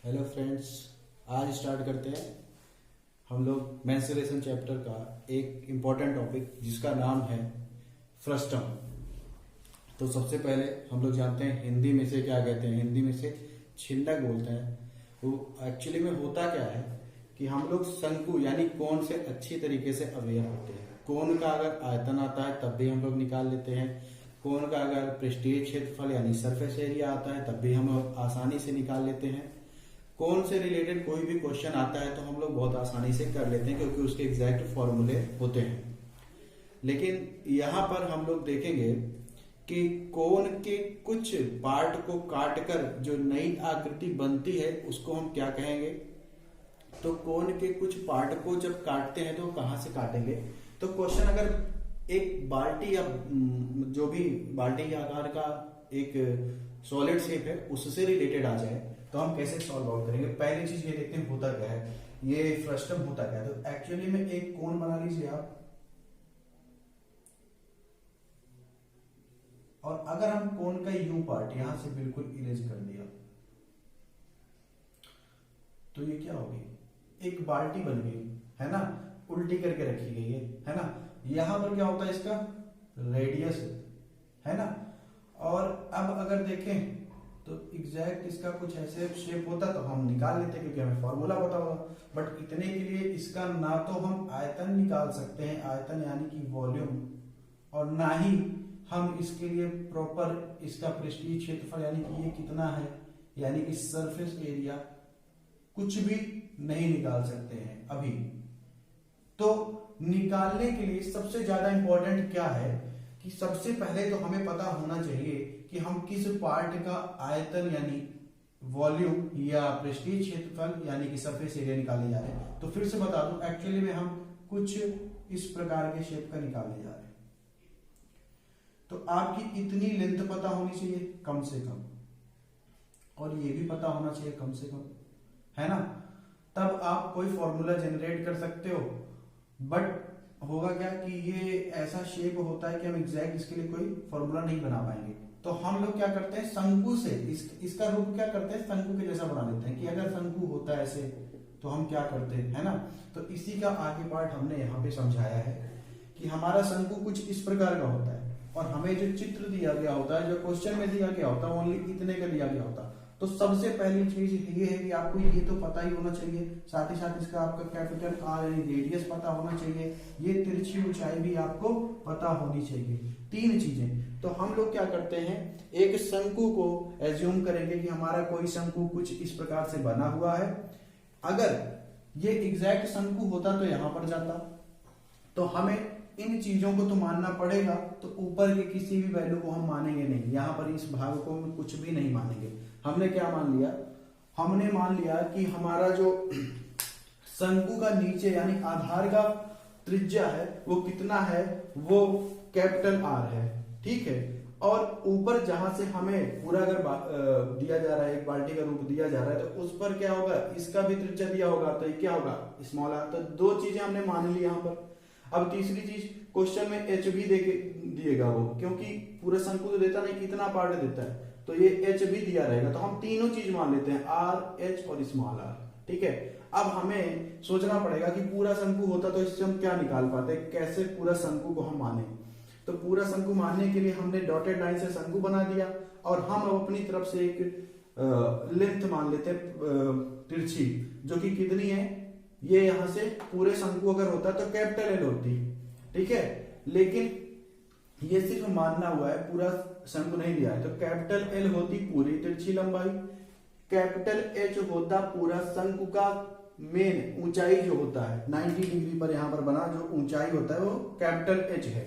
Hello friends, आज start करते हैं हम लोग मेंसुरेशन चैप्टर का एक इम्पॉर्टेंट टॉपिक जिसका नाम है फ्रस्टम। तो सबसे पहले हम लोग जानते हैं हिंदी में से क्या कहते हैं। हिंदी में से छिंदक बोलते हैं। वो एक्चुअली में होता क्या है कि हम लोग शंकु यानी कोण से अच्छी तरीके से अवेयर होते हैं। कोण का अगर आयतन आता है तब भी हम लोग निकाल लेते हैं। कोण का अगर पृष्ठीय क्षेत्रफल यानी सरफेस एरिया आता है तब भी हम लोग आसानी से निकाल लेते हैं। कौन से रिलेटेड कोई भी क्वेश्चन आता है तो हम लोग बहुत आसानी से कर लेते हैं क्योंकि उसके एग्जैक्ट फॉर्मूले होते हैं। लेकिन यहाँ पर हम लोग देखेंगे कि कोण के कुछ पार्ट को काटकर जो नई आकृति बनती है उसको हम क्या कहेंगे। तो कोण के कुछ पार्ट को जब काटते हैं तो कहाँ से काटेंगे। तो क्वेश्चन अगर एक बाल्टी या जो भी बाल्टी के आकार का एक सॉलिड शेप है उससे रिलेटेड आ जाए तो हम कैसे सॉल्व आउट करेंगे। पहली चीज ये देखते हैं होता क्या है, ये फ्रस्टम होता क्या है। तो एक्चुअली में एक कोण बना लीजिए आप, और अगर हम कोण का यू पार्ट यहां से बिल्कुल इरेज कर दिया तो ये क्या होगी, एक बाल्टी बन गई है ना, उल्टी करके रखी गई है ना। यहां पर क्या होता है, इसका रेडियस है ना। और अब अगर देखें तो एग्जैक्ट इसका कुछ ऐसे शेप होता तो हम निकाल लेते क्योंकि हमें फॉर्मूला पता होगा। बट इतने के लिए इसका ना तो हम आयतन निकाल सकते हैं, आयतन यानी कि वॉल्यूम, और ना ही हम इसके लिए प्रॉपर इसका पृष्ठीय क्षेत्रफल यानी कि ये कितना है यानी कि सरफेस एरिया कुछ भी नहीं निकाल सकते हैं अभी। तो निकालने के लिए सबसे ज्यादा इंपॉर्टेंट क्या है कि सबसे पहले तो हमें पता होना चाहिए कि हम किस पार्ट का आयतन यानी वॉल्यूम या पृष्ठीय क्षेत्रफल यानी कि सरफेस एरिया निकालने जा रहे हैं। तो फिर से बता दूं, एक्चुअली में हम कुछ इस प्रकार के शेप का निकालने जा रहे हैं। तो आपकी इतनी लेंथ पता होनी चाहिए कम से कम, और ये भी पता होना चाहिए कम से कम, है ना। तब आप कोई फॉर्मूला जनरेट कर सकते हो। बट होगा क्या कि ये ऐसा शेप होता है कि हम एग्जैक्ट इसके लिए कोई फॉर्मूला नहीं बना पाएंगे। तो हम लोग क्या करते हैं, शंकु से इसका रूप क्या करते हैं, शंकु के जैसा बना देते हैं कि अगर शंकु होता है ऐसे तो हम क्या करते हैं, है ना। तो इसी का आगे पार्ट हमने यहाँ पे समझाया है कि हमारा शंकु कुछ इस प्रकार का होता है और हमें जो चित्र दिया गया होता है, जो क्वेश्चन में दिया गया होता है, ओनली इतने का दिया गया होता है। तो सबसे पहली चीज ये है कि आपको ये तो पता ही होना चाहिए, साथ ही साथ इसका आपका कैपिटल आर यानी रेडियस पता होना चाहिए, ये तिरछी ऊंचाई भी आपको पता होनी चाहिए। तीन चीजें। तो हम लोग क्या करते हैं, एक शंकु को एज्यूम करेंगे कि हमारा कोई शंकु कुछ इस प्रकार से बना हुआ है। अगर ये एग्जैक्ट शंकु होता तो यहां पर जाता, तो हमें इन चीजों को तो मानना पड़ेगा। तो ऊपर के किसी भी वैल्यू को हम मानेंगे नहीं, यहां पर इस भाग को हम कुछ भी नहीं मानेंगे। हमने क्या मान लिया, हमने मान लिया कि हमारा जो शंकु का नीचे यानी आधार का त्रिज्या है वो कितना है, वो कैपिटल आर है, ठीक है। और ऊपर जहां से हमें पूरा अगर दिया जा रहा है, एक बाल्टी का रूप दिया जा रहा है, तो उस पर क्या होगा, इसका भी त्रिज्या दिया होगा, तो ये क्या होगा, स्मॉल आर। तो दो चीजें हमने मान ली यहां पर। अब तीसरी चीज, क्वेश्चन में एच भी दिएगा वो, क्योंकि पूरा शंकु तो देता नहीं, कितना पार्ट देता है, तो ये एच भी दिया रहेगा। तो हम तीनों चीज मान लेते हैं, आर, एच और स्मॉल आर, ठीक है। अब हमें सोचना पड़ेगा कि पूरा शंकु होता तो इससे हम क्या निकाल पाते, कैसे पूरा शंकु को हम माने। तो पूरा शंकु मानने के लिए हमने डॉटेड लाइन से शंकु बना दिया, और हम अब अपनी तरफ से एक लेंथ मान लेते हैं तिरछी, जो कि कितनी है, ये यहां से पूरे शंकु अगर होता तो कैपिटल एल होती, ठीक है। लेकिन ये सिर्फ मानना हुआ है, पूरा शंकु नहीं दिया है। तो कैपिटल एल होती पूरी तिरछी लंबाई, कैपिटल एच होता पूरा शंकु का मेन ऊंचाई जो होता है 90 डिग्री पर यहां पर बना जो ऊंचाई होता है वो कैपिटल एच है,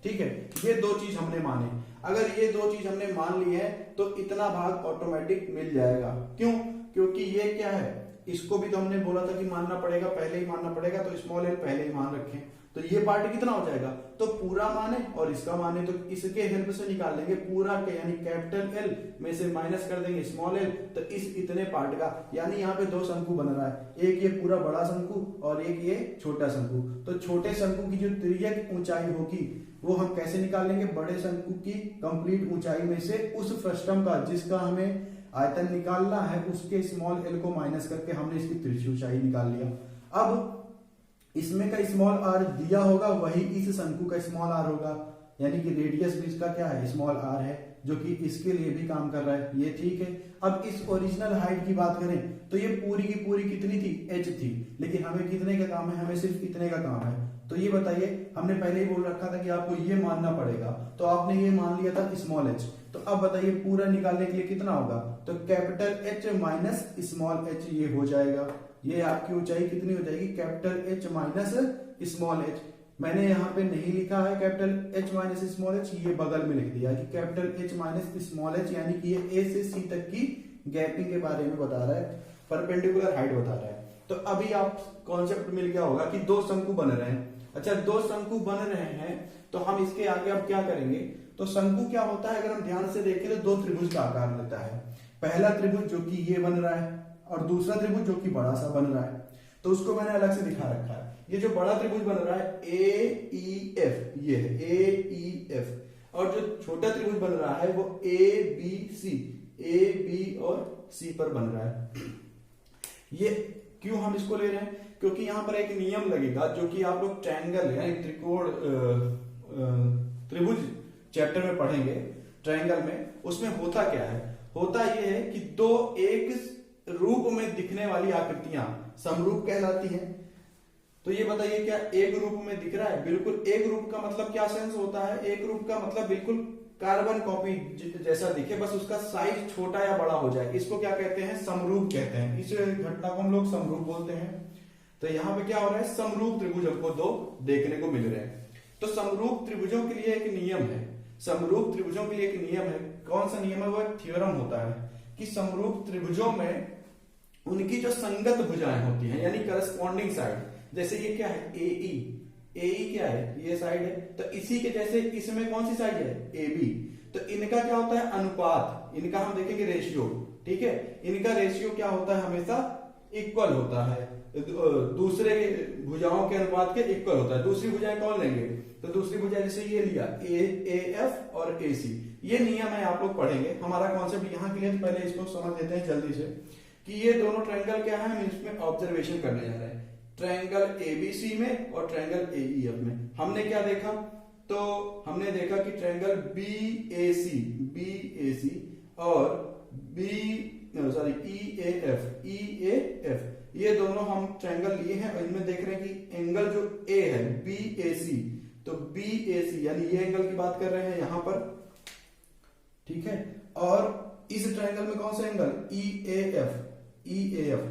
ठीक है। ये दो चीज हमने माने। अगर ये दो चीज हमने मान ली है तो इतना भाग ऑटोमेटिक मिल जाएगा। क्यों, क्योंकि ये क्या है, इसको भी तो हमने बोला था कि मानना पड़ेगा, पहले ही मानना पड़ेगा, तो स्मॉल एल पहले ही मान रखें। तो ये पार्ट कितना हो जाएगा, तो पूरा माने और इसका माने, तो इसके हेल्प से निकाल लेंगे पूरा के यानी कैपिटल एल में से माइनस कर देंगे स्मॉल एल, तो इस इतने पार्ट का, यानी यहाँ पे दो शंकु बन रहा है, एक ये पूरा बड़ा शंकु और एक ये छोटा शंकु। तो छोटे शंकु की जो तिर्यक ऊंचाई होगी वो हम कैसे निकाल लेंगे, बड़े शंकु की कंप्लीट ऊंचाई में से उस फ्रस्टम का जिसका हमें आयतन निकालना है, उसके स्मॉल एल को माइनस करके हमने इसकी तिरछी ऊंचाई निकाल लिया। अब इसमें का स्मॉल आर दिया होगा, वही इस शंकु का स्मॉल आर होगा, यानी कि रेडियस भी इसका क्या है, स्मॉल आर है, जो कि इसके लिए भी काम कर रहा है, ये ठीक है। अब इस ओरिजिनल हाइट की बात करें तो ये पूरी की पूरी कितनी थी, एच थी, लेकिन हमें कितने का काम है, हमें सिर्फ इतने का काम है। तो ये बताइए, हमने पहले ही बोल रखा था कि आपको ये मानना पड़ेगा, तो आपने ये मान लिया था स्मॉल एच। तो अब बताइए पूरा निकालने के लिए कितना होगा, तो capital H minus small H ये हो जाएगा। ये आपकी ऊंचाई कितनी हो जाएगी, capital H minus small H. मैंने यहाँ पे नहीं लिखा है capital H minus small H, ये बगल में लिख दिया कि capital H minus small H, यानी कि ये ए से सी तक की गैपिंग के बारे में बता रहा है, परपेंडिकुलर हाइट बता रहा है। तो अभी आप कॉन्सेप्ट मिल गया होगा कि दो शंकु बन रहे हैं। अच्छा, दो शंकु बन रहे हैं तो हम इसके आगे अब क्या करेंगे, तो शंकु क्या होता है, अगर हम ध्यान से देखें तो दो त्रिभुज का आकार लेता है। पहला त्रिभुज जो कि ये बन रहा है, और दूसरा त्रिभुज जो कि बड़ा सा बन रहा है। तो उसको मैंने अलग से दिखा रखा है। ये जो बड़ा त्रिभुज बन रहा है ए ई एफ, ये है ए ई एफ, और जो छोटा त्रिभुज बन रहा है वो A B C, A B और सी पर बन रहा है। ये क्यों हम इसको ले रहे हैं, क्योंकि यहां पर एक नियम लगेगा जो कि आप लोग ट्रायंगल यानी त्रिकोण त्रिभुज चैप्टर में पढ़ेंगे। ट्रायंगल में उसमें होता क्या है, होता यह है कि दो एक रूप में दिखने वाली आकृतियां समरूप कहलाती हैं। तो ये बताइए, क्या एक रूप में दिख रहा है, बिल्कुल एक रूप का मतलब क्या सेंस होता है, एक रूप का मतलब बिल्कुल कार्बन कॉपी जैसा दिखे, बस उसका साइज छोटा या बड़ा हो जाए, इसको क्या कहते हैं, समरूप कहते हैं। इस घटना को हम लोग समरूप बोलते हैं। तो यहाँ पे क्या हो रहा है, समरूप त्रिभुज हमको दो देखने को मिल रहे हैं। तो समरूप त्रिभुजों के लिए एक नियम है, समरूप त्रिभुजों के लिए एक नियम है। कौन सा नियम है, वो एक थ्योरम होता है कि समरूप त्रिभुजों में उनकी जो संगत भुजाएं होती हैं, यानी करस्पॉन्डिंग साइड, जैसे ये क्या है ए क्या है, ये साइड है, तो इसी के जैसे इसमें कौन सी साइड है, ए बी। तो इनका क्या होता है, अनुपात, इनका हम देखेंगे रेशियो, ठीक है, इनका रेशियो क्या होता है, हमेशा इक्वल होता है, दूसरे भुजाओं के अनुपात के इक्वल होता है। दूसरी भुजाएं कौन लेंगे, तो दूसरी भुजा जैसे ये लिया ए एफ और ए सी, ये नियम है, आप लोग पढ़ेंगे। हमारा कॉन्सेप्ट यहाँ क्लियर, पहले इसको समझ लेते हैं जल्दी से कि ये दोनों ट्रायंगल क्या है, हम इसमें ऑब्जर्वेशन करने जा रहे हैं। ट्रायंगल एबीसी में और ट्रायंगल एईएफ में हमने क्या देखा, तो हमने देखा कि ट्रायंगल बीएसी और ईएएफ, ये दोनों हम ट्रायंगल लिए हैं, और इनमें देख रहे हैं कि एंगल जो ए है बीएसी, तो बीएसी यानी ये एंगल की बात कर रहे हैं यहां पर, ठीक है। और इस ट्रायंगल में कौन सा एंगल, ईएएफ,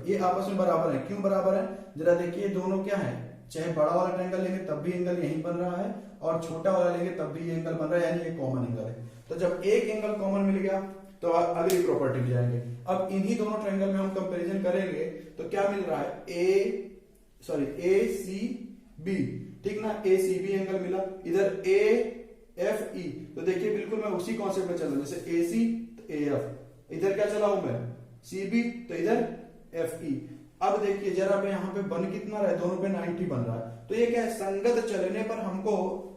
ये आपस में बराबर है। क्यों बराबर है, जरा देखिए, दोनों क्या है, चाहे बड़ा वाला ट्रायंगल लेंगे तब भी एंगल यही बन रहा है, और छोटा वाला लेंगे तब भी ये एंगल बन रहा है, यानी ये कॉमन एंगल है। तो जब एक एंगल कॉमन मिल गया तो अगली प्रॉपर्टी में जाएंगे। अब इन्हीं दोनों ट्रायंगल में हम कंपैरिजन करेंगे तो क्या मिल रहा है, ए सी बी, ठीक ना, ए सी बी एंगल मिला, इधर ए एफ ई। तो देखिए बिल्कुल मैं उसी कॉन्सेप्ट में चल रहा हूं, जैसे ए सी तो ए एफ, इधर क्या चला हूं मैं, सी बी, तो इधर एफ ई। अब देखिए जरा मैं यहाँ पे बन कितना रहा है, दोनों पे 90 बन रहा है। तो ये क्या है, संगत चलने पर हमको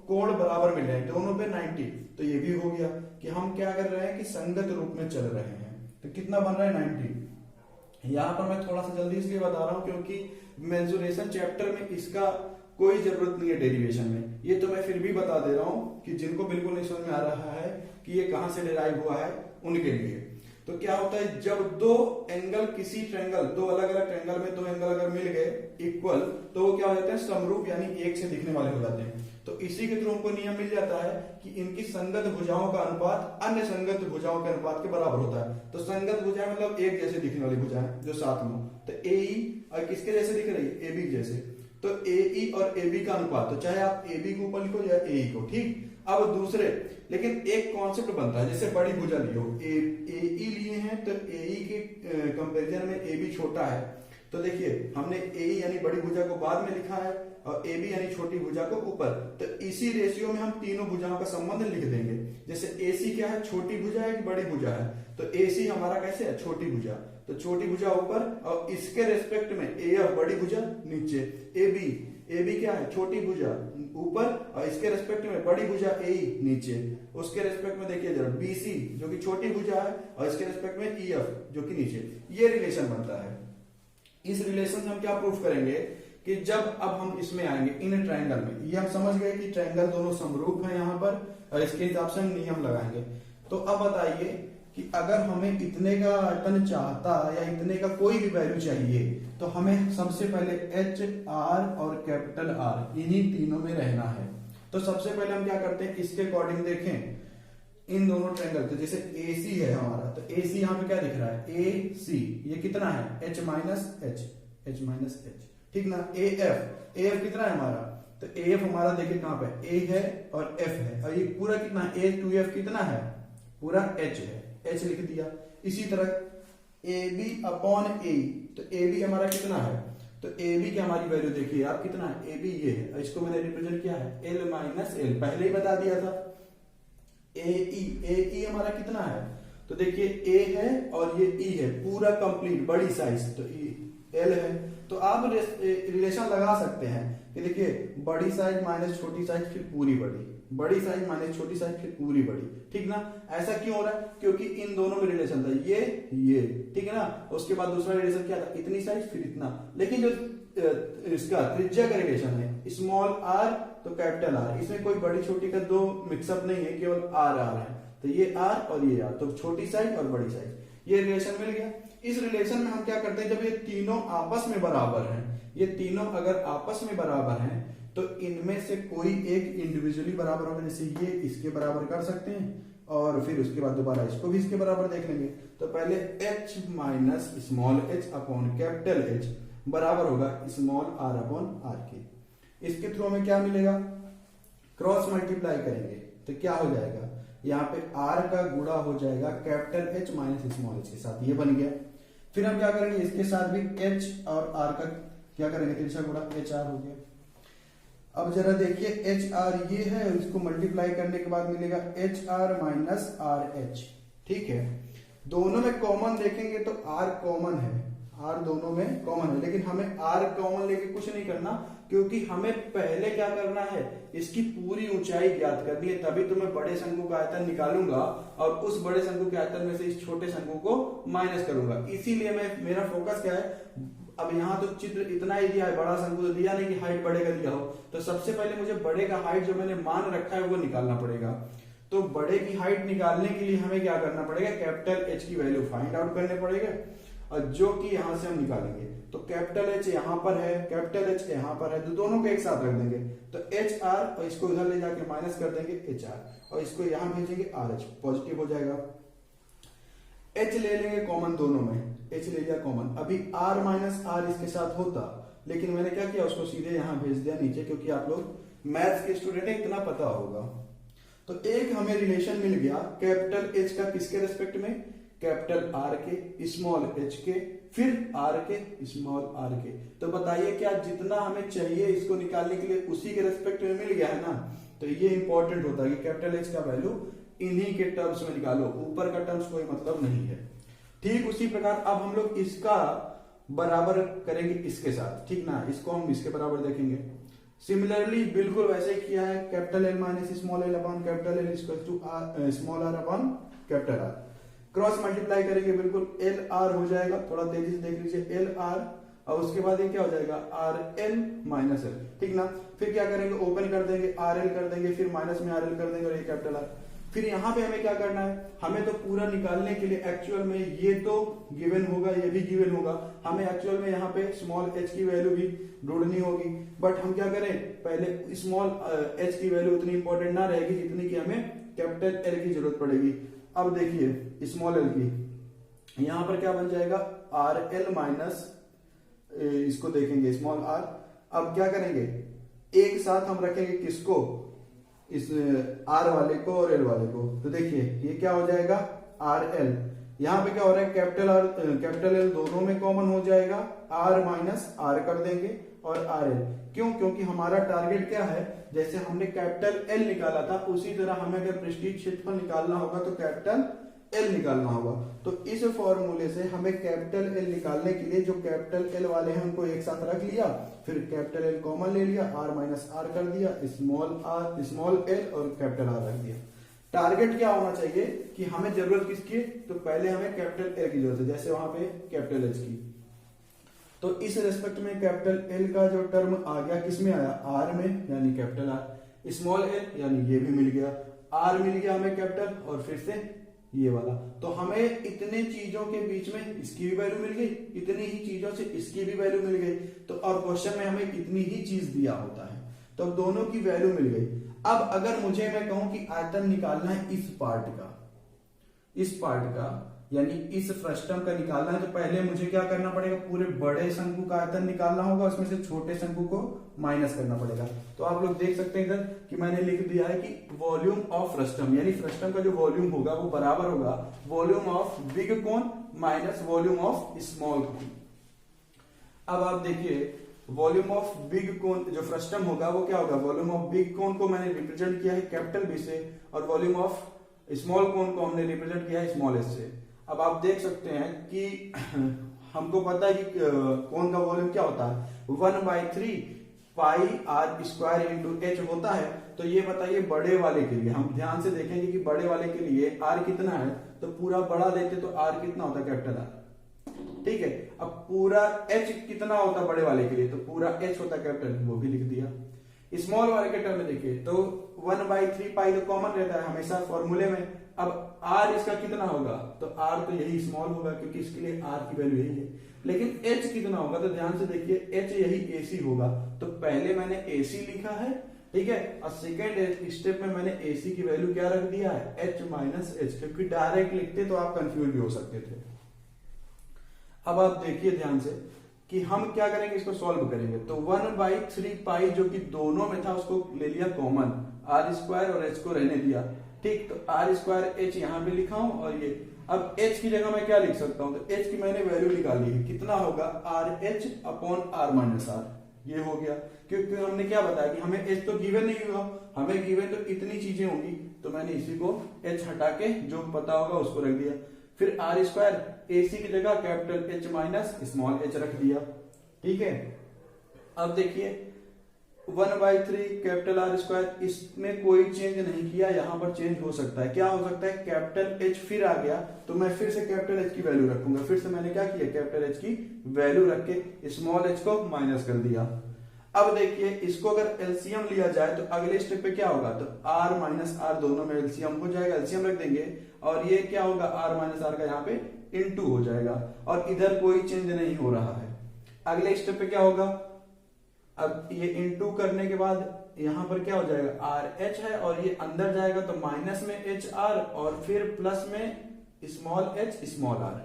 कोण बराबर मिल रहे हैं, दोनों पे 90। तो ये भी हो गया कि हम क्या कर रहे हैं कि संगत रूप में चल रहे हैं। तो कितना बन रहा है, 90। यहाँ पर मैं थोड़ा सा जल्दी इसलिए बता रहा हूँ क्योंकि मेंसुरेशन चैप्टर में इसका कोई जरूरत नहीं है डेरिवेशन में, ये तो मैं फिर भी बता दे रहा हूँ कि जिनको बिल्कुल नहीं समझ में आ रहा है कि ये कहां से डिराइव हुआ है उनके लिए। तो क्या होता है, जब दो एंगल किसी ट्रायंगल, दो अलग अलग ट्रायंगल में दो एंगल अगर मिल गए इक्वल, तो वो क्या हो जाते हैं, समरूप, यानी एक से दिखने वाले हो जाते हैं। तो इसी के थ्रू हमको नियम मिल जाता है कि इनकी संगत भुजाओं का अनुपात अन्य संगत भुजाओं के अनुपात के बराबर होता है। तो संगत भुजाएं मतलब एक जैसे दिखने वाली भुजाएं जो साथ में हो, तो एई और किसके जैसे दिख रही है, एबी जैसे। तो एई और एबी का अनुपात, तो चाहे आप एबी को ऊपर लिखो या एई को, ठीक। अब दूसरे, लेकिन एक कॉन्सेप्ट बनता है, जैसे बड़ी भुजा लियो, एई लिए हैं, तो एई के कंपैरिजन में एबी छोटा है। तो देखिए हमने एई यानी बड़ी भुजा को बाद में लिखा है और एबी यानी छोटी भुजा को ऊपर। तो इसी रेशियो में हम तीनों भुजाओं का संबंध लिख देंगे। जैसे एसी क्या है, छोटी भुजा है कि बड़ी भुजा है, तो एसी हमारा कैसे है, छोटी भुजा, तो छोटी भुजा ऊपर, और इसके रेस्पेक्ट में एएफ बड़ी भुजा नीचे, एबी ए बी क्या है, छोटी भुजा ऊपर और इसके रेस्पेक्ट में बड़ी भुजा ए नीचे, उसके रेस्पेक्ट में देखिए जरा बी सी जो कि छोटी भुजा है और इसके रेस्पेक्ट में ई एफ जो कि नीचे, ये रिलेशन बनता है। इस रिलेशन से हम क्या प्रूफ करेंगे कि जब अब हम इसमें आएंगे इन ट्रायंगल में, ये हम समझ गए कि ट्रायंगल दोनों समरूप है यहाँ पर और इसके हिसाब से हम नियम लगाएंगे। तो अब बताइए कि अगर हमें इतने का आयतन चाहता या इतने का कोई भी वैल्यू चाहिए तो हमें सबसे पहले एच आर और कैपिटल आर इन्हीं तीनों में रहना है। तो सबसे पहले हम क्या करते हैं, इसके अकॉर्डिंग देखें इन दोनों ट्रायंगल के, जैसे ए सी है हमारा, तो ए सी यहाँ पे क्या दिख रहा है, ए सी ये कितना है, एच माइनस एच, ठीक ना। ए एफ कितना है हमारा, तो ए एफ हमारा देखिए कहां पे, ए है और एफ है, और ये पूरा कितना है, ए टू एफ कितना है, पूरा एच है, एच लिख दिया। इसी तरह ए बी अपॉन ए, तो ए बी हमारा कितना है, तो ए बी की हमारी वैल्यू देखिए आप कितना है, ए बी ये है, और इसको मैंने रिप्रेजेंट किया है एल माइनस एल, पहले ही बता दिया था। ए ई हमारा कितना है, तो देखिए ए है और ये ई है, पूरा कंप्लीट बड़ी साइज, तो ई एल है। तो आप रिलेशन लगा सकते हैं कि देखिए बड़ी साइज माइनस छोटी साइज फिर पूरी बड़ी, बड़ी साइज माइनस छोटी साइज फिर पूरी बड़ी, ठीक ना। ऐसा क्यों हो रहा है, क्योंकि इन दोनों में रिलेशन था ये, ठीक है ना। उसके बाद दूसरा रिलेशन क्या था, इतनी साइज फिर इतना, लेकिन जो इसका त्रिज्या का रिलेशन है स्मॉल आर तो कैपिटल आर, इसमें कोई बड़ी छोटी का दो मिक्सअप नहीं है, केवल आर आर है, तो ये आर और ये आर, तो छोटी साइज और बड़ी साइज, ये रिलेशन मिल गया। इस रिलेशन में हम क्या करते हैं, जब ये तीनों आपस में बराबर हैं, ये तीनों अगर आपस में बराबर हैं तो इनमें से कोई एक इंडिविजुअली बराबर होगा, जैसे ये इसके बराबर कर सकते हैं और फिर उसके बाद दोबारा इसको भी इसके बराबर देख लेंगे। तो पहले h minus small h upon capital H बराबर होगा स्मॉल r अपॉन r के। इसके थ्रू हमें क्या मिलेगा, क्रॉस मल्टीप्लाई करेंगे तो क्या हो जाएगा, यहाँ पे r का गुणा हो जाएगा capital H minus small h के साथ, ये बन गया। फिर हम क्या करेंगे, इसके साथ भी h और r का क्या करेंगे, तिरछा गुणा, एच आर हो गया। अब जरा देखिए एच आर ये है, इसको मल्टीप्लाई करने के बाद मिलेगा H R minus R H, ठीक है। दोनों में कॉमन देखेंगे तो आर कॉमन है, आर दोनों में कॉमन है, लेकिन हमें आर कॉमन लेके कुछ नहीं करना, क्योंकि हमें पहले क्या करना है, इसकी पूरी ऊंचाई ज्ञात करनी है, तभी तो मैं बड़े शंकु का आयतन निकालूंगा और उस बड़े शंकु के आयतन में से इस छोटे शंकु को माइनस करूंगा। इसीलिए मेरा फोकस क्या है, अब यहाँ तो चित्र इतना ही दिया है, बड़ा शंकु तो दिया नहीं कि हाइट बड़े का दिया हो, तो सबसे पहले मुझे बड़े का हाइट जो मैंने मान रखा है वो निकालना पड़ेगा। तो बड़े की हाइट निकालने के लिए हमें क्या करना पड़ेगा, कैपिटल एच की वैल्यू फाइंड आउट करने पड़ेगा, और जो कि यहां से हम निकालेंगे। तो कैपिटल एच यहाँ पर है, कैपिटल एच यहाँ पर है, तो दोनों को एक साथ रख देंगे, तो एच आर और इसको इधर ले जाके माइनस कर देंगे एच आर, और इसको यहां भेजेंगे आर एच, पॉजिटिव हो जाएगा। एच ले लेंगे कॉमन, दोनों में एच ले लिया कॉमन। अभी आर माइनस आर इसके साथ होता, लेकिन मैंने क्या किया, उसको सीधे यहां भेज दिया नीचे, क्योंकि आप लोग मैथ्स के स्टूडेंट है, इतना पता होगा। तो एक हमें रिलेशन मिल गया कैपिटल एच का किसके रेस्पेक्ट में, कैपिटल आर के, स्मॉल एच के, फिर आर के, स्मॉल आर के। तो बताइए क्या जितना हमें चाहिए इसको निकालने के लिए उसी के रेस्पेक्ट में मिल गया है ना। तो ये इंपॉर्टेंट होता है कि कैपिटल एच का वैल्यू इन्हीं के टर्म्स में निकालो, ऊपर का टर्म्स कोई मतलब नहीं है। ठीक उसी प्रकार अब हम लोग इसका बराबर करेंगे इसके साथ, ठीक ना, इसको हम इसके बराबर देखेंगे। सिमिलरली बिल्कुल वैसे ही किया है, capital L minus small L upon capital L equal to small R upon capital R. Cross multiply करेंगे, बिल्कुल एल आर हो जाएगा, थोड़ा तेजी से देख लीजिए, एल आर, और उसके बाद ये क्या हो जाएगा, आर एल माइनस एल, ठीक ना। फिर क्या करेंगे, ओपन कर देंगे, आर एल कर देंगे, फिर माइनस में आर एल कर देंगे और ये कैपिटल आर। फिर यहाँ पे हमें क्या करना है, हमें तो पूरा निकालने के लिए एक्चुअल में ये तो गिवन होगा, ये भी गिवन होगा, हमें एक्चुअल में यहाँ पे स्मॉल एच की वैल्यू भी ढूंढनी होगी। बट हम क्या करें, पहले स्मॉल एच की वैल्यू उतनी इंपॉर्टेंट ना रहेगी जितनी की हमें कैपिटल एल की जरूरत पड़ेगी। अब देखिए स्मॉल एल की, यहाँ पर क्या बन जाएगा, आर एल माइनस, इसको देखेंगे स्मॉल आर। अब क्या करेंगे, एक साथ हम रखेंगे किसको, इस आर वाले को और एल वाले को। तो देखिए ये क्या हो जाएगा, आर एल, यहाँ पे क्या हो रहा है, कैपिटल एल दोनों में कॉमन हो जाएगा, आर माइनस आर कर देंगे और आर एल। क्यों, क्योंकि हमारा टारगेट क्या है, जैसे हमने कैपिटल एल निकाला था उसी तरह हमें अगर पृष्ठीय क्षेत्रफल निकालना होगा तो कैपिटल एल निकालना होगा। तो इस फॉर्मूले से हमें कैपिटल एल निकालने के लिए जो कैपिटल एल वाले हैं उनको एक साथ रख लिया, फिर कैपिटल एल कॉमन ले लिया, आर माइनस आर कर दिया, स्मॉल एल और कैपिटल आर रख दिया। टारगेट क्या होना चाहिए कि हमें जरूरत किसकी, तो पहले हमें कैपिटल एल की जरूरत है, जैसे वहां पे कैपिटल एच की। तो इस रेस्पेक्ट में कैपिटल एल का जो टर्म आ गया किस में आया, आर में, यानी कैपिटल आर। स्मॉल एल यानी ये भी मिल गया, आर मिल गया हमें कैपिटल, और फिर से ये वाला। तो हमें इतने चीजों के बीच में इसकी भी वैल्यू मिल गई, इतनी ही चीजों से इसकी भी वैल्यू मिल गई। तो और क्वेश्चन में हमें इतनी ही चीज दिया होता है, तो अब दोनों की वैल्यू मिल गई। अब अगर मुझे मैं कहूं कि आयतन निकालना है इस पार्ट का यानी इस फ्रस्टम का निकालना है, तो पहले मुझे क्या करना पड़ेगा, पूरे बड़े शंकु का आयतन निकालना होगा, उसमें से छोटे शंकु को माइनस करना पड़ेगा। तो आप लोग देख सकते हैं इधर कि मैंने लिख दिया है कि वॉल्यूम ऑफ फ्रस्टम, यानी फ्रस्टम का जो वॉल्यूम होगा वो बराबर होगा volume of big cone minus volume of small cone. अब आप देखिए वॉल्यूम ऑफ बिग कोन जो फ्रस्टम होगा वो क्या होगा, वॉल्यूम ऑफ बिग कोन को मैंने रिप्रेजेंट किया है कैपिटल बी से, और वॉल्यूम ऑफ स्मॉल कोन को हमने रिप्रेजेंट किया है स्मॉल एस से। अब आप देख सकते हैं कि हमको पता है कि कोन का वॉल्यूम क्या होता है, 1/3 पाई आर स्क्वायर इंटू एच होता है। तो ये बताइए बड़े वाले के लिए हम ध्यान से देखेंगे कि बड़े वाले के लिए आर कितना है, तो पूरा बड़ा लेते तो आर कितना होता है, कैपिटल आर, ठीक है। अब पूरा एच कितना होता है बड़े वाले के लिए, तो पूरा एच होता है कैपिटल, वो भी लिख दिया। स्मॉल वाले के टर्म में देखिए तो 1/3 पाई तो कॉमन रहता है हमेशा फॉर्मूले में। अब आर इसका कितना होगा, तो आर तो यही स्मॉल होगा क्योंकि इसके लिए आर की वैल्यू यही है। लेकिन एच कितना होगा, तो ध्यान से देखिए एच यही एसी होगा, तो पहले मैंने एसी लिखा है, ठीक है, और सेकेंड स्टेप में मैंने एसी की वैल्यू क्या रख दिया है, एच माइनस एच, क्योंकि डायरेक्ट लिखते तो आप कंफ्यूज भी हो सकते थे। अब आप देखिए ध्यान से कि हम क्या करेंगे, इसको सॉल्व करेंगे। तो 1/3 पाई जो कि दोनों में था उसको ले लिया कॉमन, आर स्क्वायर और एच को रहने दिया, ठीक। तो आर स्क्वायर एच यहां पे लिखा हूं, और ये अब एच की जगह मैं क्या लिख सकता हूं, तो एच की मैंने वैल्यू निकाली है, कितना होगा, R H upon R minus R, ये हो गया। क्योंकि हमने क्या बताया कि हमें एच तो गिवन नहीं हुआ, हमें गिवन तो इतनी चीजें होंगी, तो मैंने इसी को एच हटा के जो पता होगा उसको रख दिया। फिर आर स्क्वायर एसी की जगह capital H minus small H रख दिया, ठीक है। अब देखिए 1/3 कैपिटल आर स्क्वायर, इसमें कोई चेंज नहीं किया, यहां पर चेंज हो सकता है, क्या हो सकता है, कैपिटल एच फिर आ गया, तो मैं फिर से कैपिटल एच की वैल्यू रखूंगा। फिर से मैंने क्या किया, कैपिटल एच की वैल्यू रख के स्मॉल एच को माइनस कर दिया। अब देखिए इसको अगर एलसीएम लिया जाए तो अगले स्टेप पे क्या होगा, तो आर माइनस आर दोनों में एलसीएम हो जाएगा, एलसीएम रख देंगे, और ये क्या होगा, आर माइनस आर का यहाँ पे इनटू हो जाएगा, और इधर कोई चेंज नहीं हो रहा है। अगले स्टेप पे क्या होगा, अब ये इनटू करने के बाद यहां पर क्या हो जाएगा, आर एच है, और ये अंदर जाएगा तो माइनस में एच आर, और फिर प्लस में स्मॉल एच स्मॉल आर।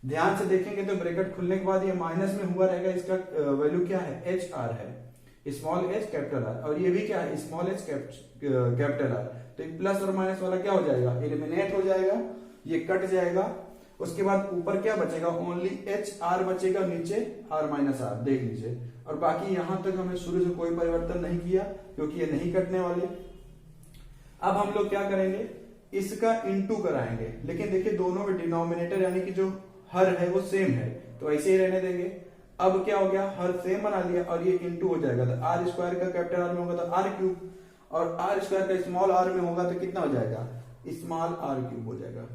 ध्यान से देखेंगे तो ब्रैकेट खुलने के बाद ये माइनस में हुआ रहेगा, इसका वैल्यू क्या है, एच आर है, स्मॉल एच कैपिटल आर, और ये भी क्या है, स्मॉल एच कैपिटल आर। तो प्लस और माइनस वाला क्या हो जाएगा, एलिमिनेट हो जाएगा, ये कट जाएगा। उसके बाद ऊपर क्या बचेगा, ओनली एच आर बचेगा, नीचे आर माइनस आर, देख लीजिए। और बाकी यहां तक हमें शुरू से कोई परिवर्तन नहीं किया क्योंकि ये नहीं कटने वाले। अब हम लोग क्या करेंगे, इसका इनटू कराएंगे, लेकिन देखिए दोनों में डिनोमिनेटर यानी कि जो हर है वो सेम है, तो ऐसे ही रहने देंगे। अब क्या हो गया, हर सेम बना लिया, और ये इनटू हो जाएगा, तो आर स्क्वायर का कैपिटल आर में होगा तो आर क्यूब, और आर स्क्वायर का स्मॉल आर में होगा तो कितना हो जाएगा, स्मॉल आर क्यूब हो जाएगा।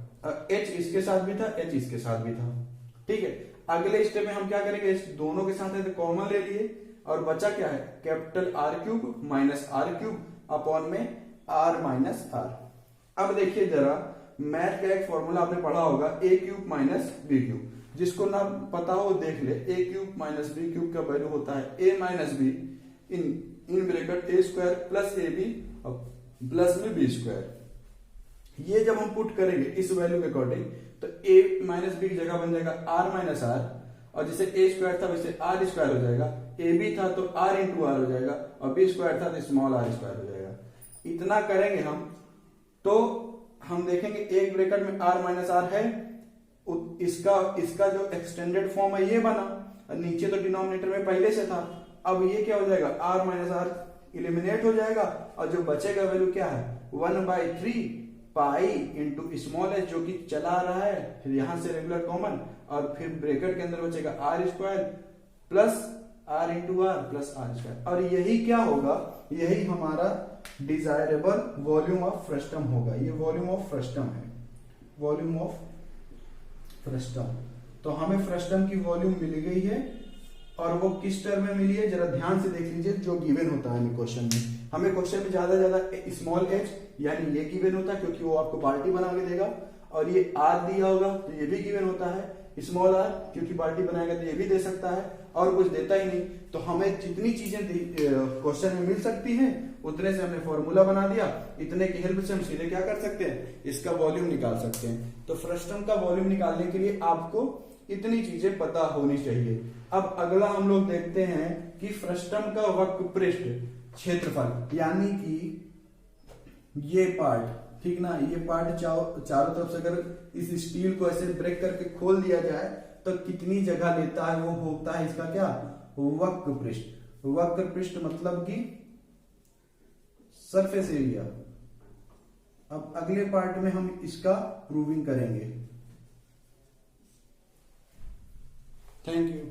एच इसके साथ भी था, एच इसके साथ भी था, ठीक है। अगले स्टेप में हम क्या करेंगे, इस दोनों के साथ तो कॉमन ले लिए, और बचा क्या है, capital R cube minus R cube upon में आर माइनस आर। अब देखिए जरा मैथ का एक फॉर्मूला आपने पढ़ा होगा, A cube minus B cube, जिसको ना पता हो देख ले। A cube minus B cube का वैल्यू होता है A minus B in bracket A square plus A B plus में बी स्क्वायर। ये जब हम पुट करेंगे इस वैल्यू के अकॉर्डिंग, तो a माइनस बी की जगह बन जाएगा r माइनस आर, और जैसे a स्क्वायर था वैसे r स्क्वायर हो जाएगा, a b था तो r इंटू आर हो जाएगा, और b स्क्वायर था तो स्मॉल r स्क्वायर हो जाएगा। इतना करेंगे हम तो हम देखेंगे एक ब्रैकेट में r माइनस आर है, इसका जो एक्सटेंडेड फॉर्म है ये बना, और नीचे तो डिनोमिनेटर में पहले से था। अब ये क्या हो जाएगा, r माइनस आर इलिमिनेट हो जाएगा, और जो बचेगा वैल्यू क्या है, 1/3 पाई इंटू स्मॉल एच जो कि चला आ रहा है, फिर यहां से रेगुलर कॉमन, और फिर ब्रैकेट के अंदर बचेगा R square plus R into R plus R square. और यही क्या होगा, यही हमारा डिजायरेबल वॉल्यूम ऑफ फ्रस्टम होगा। ये वॉल्यूम ऑफ फ्रस्टम है, वॉल्यूम ऑफ फ्रस्टम। तो हमें फ्रस्टम की वॉल्यूम मिल गई है, और वो किस टर्म में मिली है जरा ध्यान से देख लीजिए, जो गिवन होता है हमें क्वेश्चन में। हमें क्वेश्चन में ज्यादा ज्यादा स्मॉल एच यानी ये गिवन होता है, क्योंकि वो आपको बाल्टी बना के देगा, और ये आर दिया होगा तो ये भी गिवन होता है, स्मॉल आर क्योंकि बाल्टी बनाएगा तो ये भी दे सकता है, और कुछ देता ही नहीं। तो हमें जितनी चीजें क्वेश्चन में मिल सकती हैं उतने से हमने फॉर्मूला बना दिया, इतने की हेल्प से हम सीधे क्या कर सकते हैं, इसका वॉल्यूम निकाल सकते हैं। तो फ्रस्टम का वॉल्यूम निकालने के लिए आपको इतनी चीजें पता होनी चाहिए। अब अगला हम लोग देखते हैं कि फ्रस्टम का वक्र पृष्ठ क्षेत्रफल, यानी कि ये पार्ट, ठीक ना, ये पार्ट चारों तरफ से अगर इस स्टील को ऐसे ब्रेक करके खोल दिया जाए तो कितनी जगह लेता है, वो होता है इसका क्या, वक्र पृष्ठ। वक्र पृष्ठ मतलब कि सरफेस एरिया। अब अगले पार्ट में हम इसका प्रूविंग करेंगे। Thank you.